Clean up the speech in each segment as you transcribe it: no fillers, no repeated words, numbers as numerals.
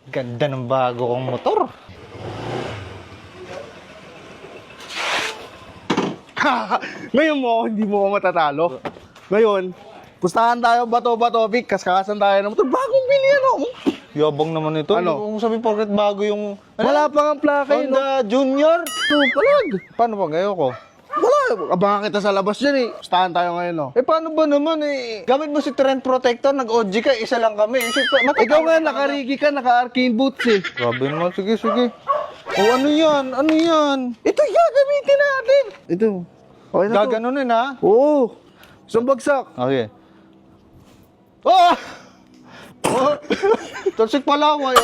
Ganda ng bago kong motor. Ngayon mo, hindi mo ako matatalo. Ngayon, pustahan tayo, bato-bato, Vic. Kaskasan tayo ng motor. Bagong bili yan, oh. Yabang naman ito. Ano? Kung sabi porket bago yung... Wala pa nga plaka yun, no? Honda Junior? Palag. Paano pag ayaw ko? Wala. Abangan kita sa labas dyan, eh. Pustahan tayo ngayon, no? Eh paano ba naman eh? Gamit mo si Trend Protector, nag-OG ka, isa lang kami. Ikaw nga, nakarigi ka, naka-arcane boots, eh. Grabe naman, sige, sige. Oh, ano yan? Ano yan? Ito yan, gamitin natin. Ito. Okay na to. Gaganunin ha? Oo. Isang bagsak. Okay. Oh! Oh! Talsik pala ako.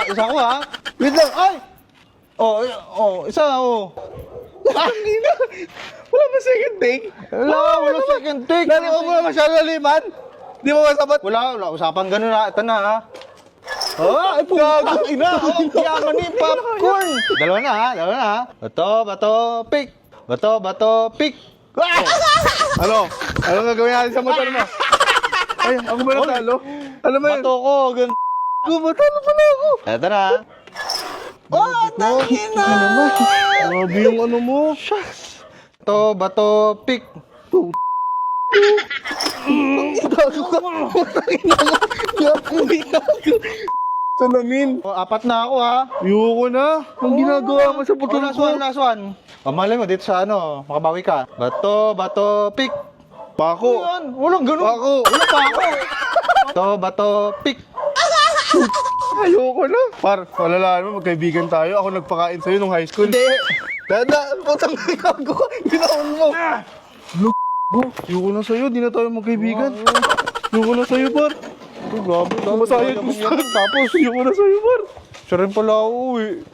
Isa ko ha? Wait lang. Ay! Isa oh. Hindi na. Wala ba second take? Wala second take. Lali ko mo masyado laliman. Di mo masabat. Wala usapan ganun ha. Ito na ha. Ay, gago. Ina, yaman ni popcorn. Dalawa na ha. Bato, pick. Bato, pick. Ano? Anong gagawin natin sa motor mo? Ay, ako ba natalo? Ano ba yun? Bato ko, gan... Matalo pala ako. Ito na ha. Oh, tangina! Grabe yung ano mo. Bato, pick. Gago ka. Tangina mo. Gago. Salamin. Apat na ako ha. Ayoko na. Ang ginagawa mo sa motor ko. Last one. Malay mo, dito sa ano, makabawi ka. Bato, pick. Pako. Yan, walang ganun. Pako. Wala pa ako. Bato, pick. Ayoko na. Par, wala mo, magkaibigan tayo. Ako nagpakain sa'yo nung high school. Hindi. Dada, putang gago ka. Ginaon mo. Look, ayoko na sa'yo. Di na tayo magkaibigan. Ayoko na sa'yo, par. Grabe. Masayad mo sa tapos. Ayoko na sa'yo, par. Siya rin pala ako eh.